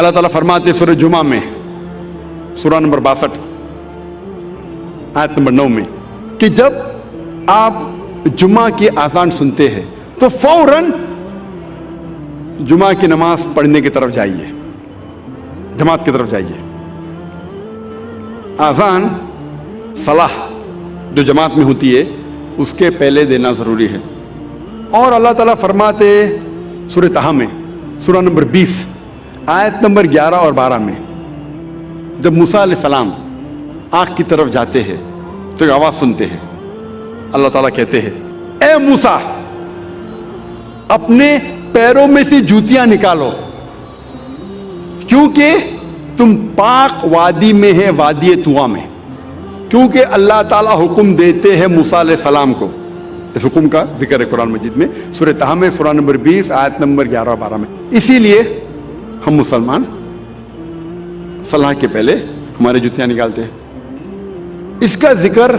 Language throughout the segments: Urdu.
اللہ تعالیٰ فرماتے سورہ جمعہ میں سورہ نمبر 62 آیت نمبر 9 میں کہ جب آپ جمعہ کی اذان سنتے ہیں تو فوراً جمعہ کی نماز پڑھنے کی طرف جائیے، جماعت کی طرف جائیے۔ اذان صلاح جو جماعت میں ہوتی ہے اس کے پہلے دینا ضروری ہے۔ اور اللہ تعالیٰ فرماتے سورہ طہ میں سورہ نمبر 20 آیت نمبر 11 اور 12 میں جب موسیٰ علیہ السلام آگ کی طرف جاتے ہیں تو ایک آواز سنتے ہیں، اللہ تعالیٰ کہتے ہیں اے موسیٰ اپنے پیروں میں سے جوتیاں نکالو کیونکہ تم پاک وادی میں ہے، وادی طویٰ میں، کیونکہ اللہ تعالیٰ حکم دیتے ہیں موسیٰ علیہ السلام کو۔ اس حکم کا ذکر ہے قرآن مجید میں سورہ طہ میں سورہ نمبر 20 آیت نمبر 11 اور 12 میں۔ اسی لیے ہم مسلمان صلاح کے پہلے ہمارے جوتیاں نکالتے ہیں۔ اس کا ذکر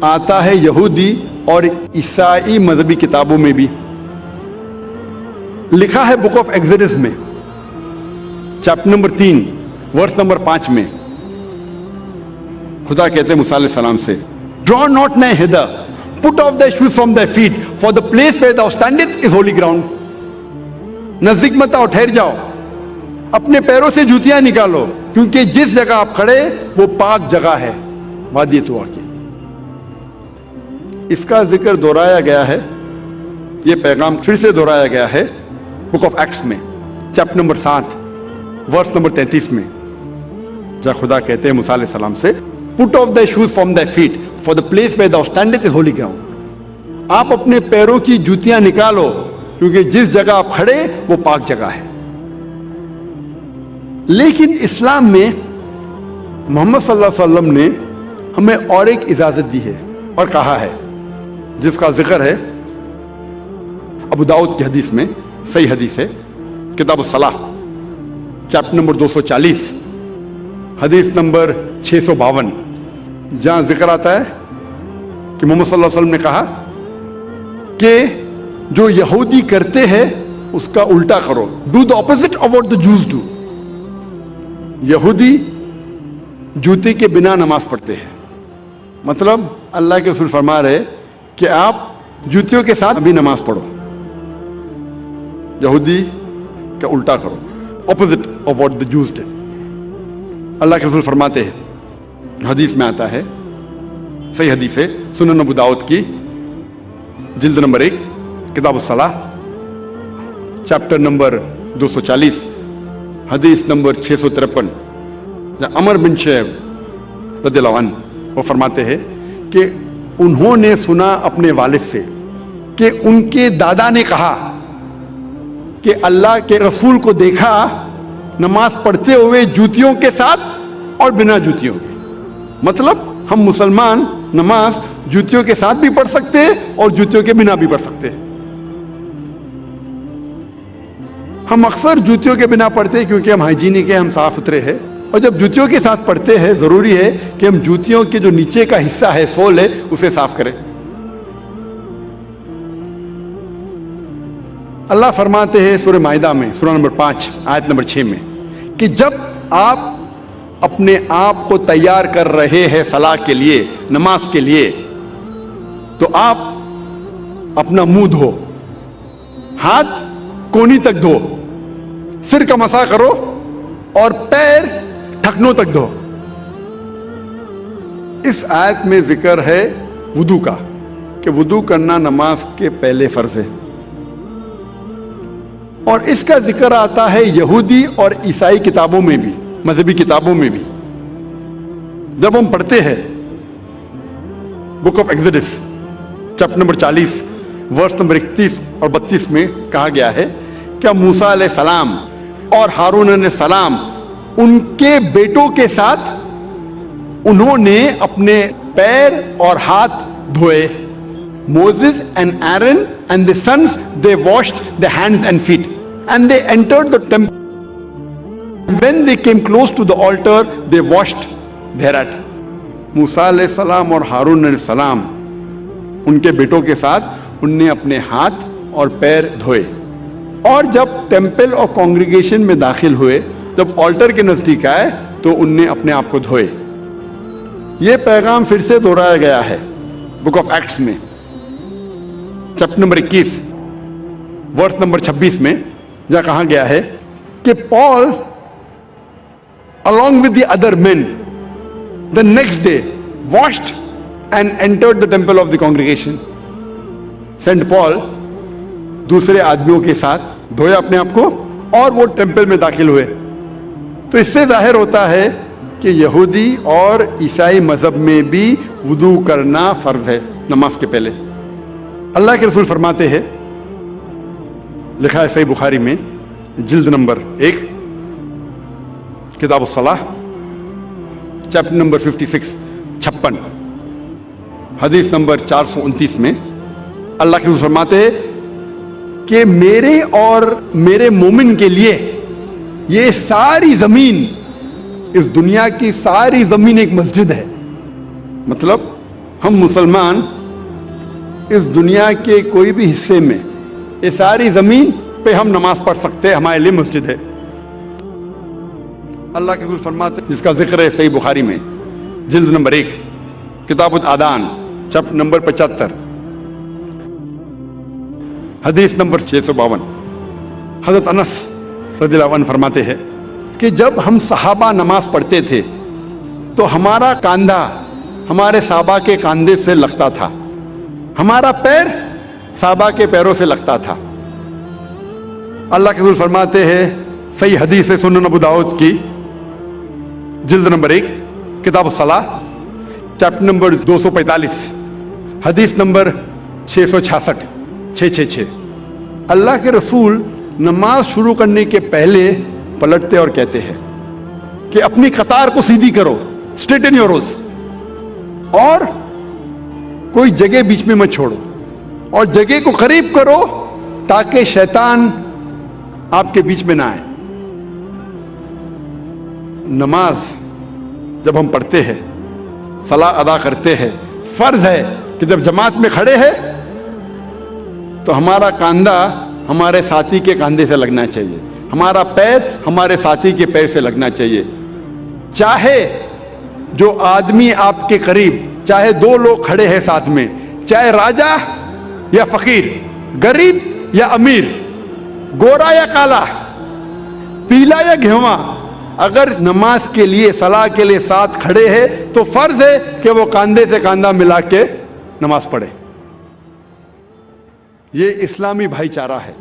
آتا ہے یہودی اور عیسائی مذہبی کتابوں میں بھی۔ لکھا ہے بک آف ایگزڈس میں چیپٹر نمبر 3 ورس نمبر 5 میں خدا کہتے ہیں موسیٰ علیہ السلام سے draw not nigh hither, put off thy shoes from thy feet, for the place where thou standest is holy ground. نزدیک مت آؤ، ٹھہر جاؤ، اپنے پیروں سے جوتیاں نکالو کیونکہ جس جگہ آپ کھڑے وہ پاک جگہ ہے، وادی طویٰ کی۔ اس کا ذکر دہرایا گیا ہے، یہ پیغام پھر سے دہرایا گیا ہے بک آف ایکٹس میں چیپٹر نمبر 7 ورس نمبر 33 میں، جہاں خدا کہتے ہیں موسیٰ علیہ السلام سے put off thy shoes from thy feet, for the place where thou standest is holy ground. آپ اپنے پیروں کی جوتیاں نکالو کیونکہ جس جگہ آپ کھڑے وہ پاک جگہ ہے۔ لیکن اسلام میں محمد صلی اللہ علیہ وسلم نے ہمیں اور ایک اجازت دی ہے اور کہا ہے، جس کا ذکر ہے ابو داؤد کی حدیث میں، صحیح حدیث ہے، کتاب الصلاح چیپٹر نمبر 240 حدیث نمبر 652، جہاں ذکر آتا ہے کہ محمد صلی اللہ علیہ وسلم نے کہا کہ جو یہودی کرتے ہیں اس کا الٹا کرو، do the opposite of what the Jews do۔ یہودی جوتے کے بنا نماز پڑھتے ہیں، مطلب اللہ کے رسول فرما رہے کہ آپ جوتیوں کے ساتھ بھی نماز پڑھو، یہودی کا الٹا کرو، opposite of what the Jews did۔ اللہ کے رسول فرماتے ہیں، حدیث میں آتا ہے، صحیح حدیث ہے، سنن ابو داؤد کی جلد نمبر 1 کتاب الصلاح چیپٹر نمبر 240 حدیث نمبر 653، عمر بن شعیب رضی اللہ عنہ وہ فرماتے ہیں کہ انہوں نے سنا اپنے والد سے کہ ان کے دادا نے کہا کہ اللہ کے رسول کو دیکھا نماز پڑھتے ہوئے جوتیوں کے ساتھ اور بنا جوتیوں کے۔ مطلب ہم مسلمان نماز جوتیوں کے ساتھ بھی پڑھ سکتے ہیں اور جوتیوں کے بنا بھی پڑھ سکتے ہیں۔ ہم اکثر جوتیوں کے بنا پڑھتے ہیں کیونکہ ہم ہائیجینک ہیں، ہم صاف ستھرے ہیں، اور جب جوتیوں کے ساتھ پڑھتے ہیں ضروری ہے کہ ہم جوتیوں کے جو نیچے کا حصہ ہے، سول ہے، اسے صاف کریں۔ اللہ فرماتے ہیں سورہ مائدہ میں سورہ نمبر 5 آیت نمبر 6 میں کہ جب آپ اپنے آپ کو تیار کر رہے ہیں صلاح کے لیے، نماز کے لیے، تو آپ اپنا منہ دھو، ہاتھ کونی تک دھو، سر کا مسح کرو اور پیر ٹھکنوں تک دھو۔ اس آیت میں ذکر ہے وضو کا کہ وضو کرنا نماز کے پہلے فرض ہے، اور اس کا ذکر آتا ہے یہودی اور عیسائی کتابوں میں بھی، مذہبی کتابوں میں بھی۔ جب ہم پڑھتے ہیں book of Exodus chapter number 40 verse number 31 اور 32 میں کہا گیا ہے کہ موسیٰ علیہ السلام اور ہارون علیہ السلام ان کے بیٹوں کے ساتھ انہوں نے اپنے پیر اور ہاتھ دھوئے۔ Moses and Aaron and the sons, they washed their hands and feet and they entered the temple. When they came close to the altar, they washed thereat. موسیٰ علیہ السلام اور ہارون علیہ السلام ان کے بیٹوں کے ساتھ ان نے اپنے ہاتھ اور پیر دھوئے، اور جب ٹیمپل اور کانگریگیشن میں داخل ہوئے جب آلٹر کے نزدیک آئے تو ان نے اپنے آپ کو دھوئے. یہ پیغام پھر سے دہرایا گیا ہے بک آف ایکٹس میں چیپٹر نمبر 21 ورس نمبر 26 میں، جہاں کہا گیا ہے کہ پال along with the other men the next day washed and entered the temple of the congregation. Saint Paul دوسرے آدمیوں کے ساتھ دھویا اپنے آپ کو اور وہ ٹیمپل میں داخل ہوئے. تو اس سے ظاہر ہوتا ہے کہ یہودی اور عیسائی مذہب میں بھی وضو کرنا فرض ہے نماز کے پہلے. اللہ کے رسول فرماتے ہیں، لکھا ہے صحیح بخاری میں جلد نمبر 1 کتاب الصلاح چیپٹر نمبر 56 حدیث نمبر 429 میں اللہ کے رسول فرماتے ہیں کہ میرے اور میرے مومن کے لیے یہ ساری زمین، اس دنیا کی ساری زمین ایک مسجد ہے. مطلب ہم مسلمان اس دنیا کے کوئی بھی حصے میں یہ ساری زمین پہ ہم نماز پڑھ سکتے ہیں، ہمارے لیے مسجد ہے. اللہ کے رسول فرماتے ہیں، جس کا ذکر ہے صحیح بخاری میں جلد نمبر 1 کتاب الادان چیپٹر نمبر 75 حدیث نمبر 652. حضرت انس رضی اللہ عنہ فرماتے ہیں کہ جب ہم صحابہ نماز پڑھتے تھے تو ہمارا کاندھا ہمارے صحابہ کے کاندھے سے لگتا تھا، ہمارا پیر صحابہ کے پیروں سے لگتا تھا. اللہ کے رسول فرماتے ہیں، صحیح حدیث ہے سنن ابو داؤد کی جلد نمبر 1 کتاب الصلاح چیپٹر نمبر 245 حدیث نمبر 666 اللہ کے رسول نماز شروع کرنے کے پہلے پلٹتے اور کہتے ہیں کہ اپنی قطار کو سیدھی کرو، اسٹریٹن یور روز، اور کوئی جگہ بیچ میں مت چھوڑو، اور جگہ کو قریب کرو تاکہ شیطان آپ کے بیچ میں نہ آئے. نماز جب ہم پڑھتے ہیں، صلاح ادا کرتے ہیں، فرض ہے کہ جب جماعت میں کھڑے ہیں تو ہمارا کاندھا ہمارے ساتھی کے کاندھے سے لگنا چاہیے، ہمارا پیر ہمارے ساتھی کے پیر سے لگنا چاہیے. چاہے جو آدمی آپ کے قریب، چاہے 2 لوگ کھڑے ہیں ساتھ میں، چاہے راجا یا فقیر، غریب یا امیر، گورا یا کالا، پیلا یا گھیواں، اگر نماز کے لیے، صلاح کے لیے ساتھ کھڑے ہیں تو فرض ہے کہ وہ کاندھے سے کاندھا ملا کے نماز پڑھے. یہ اسلامی بھائی چارہ ہے.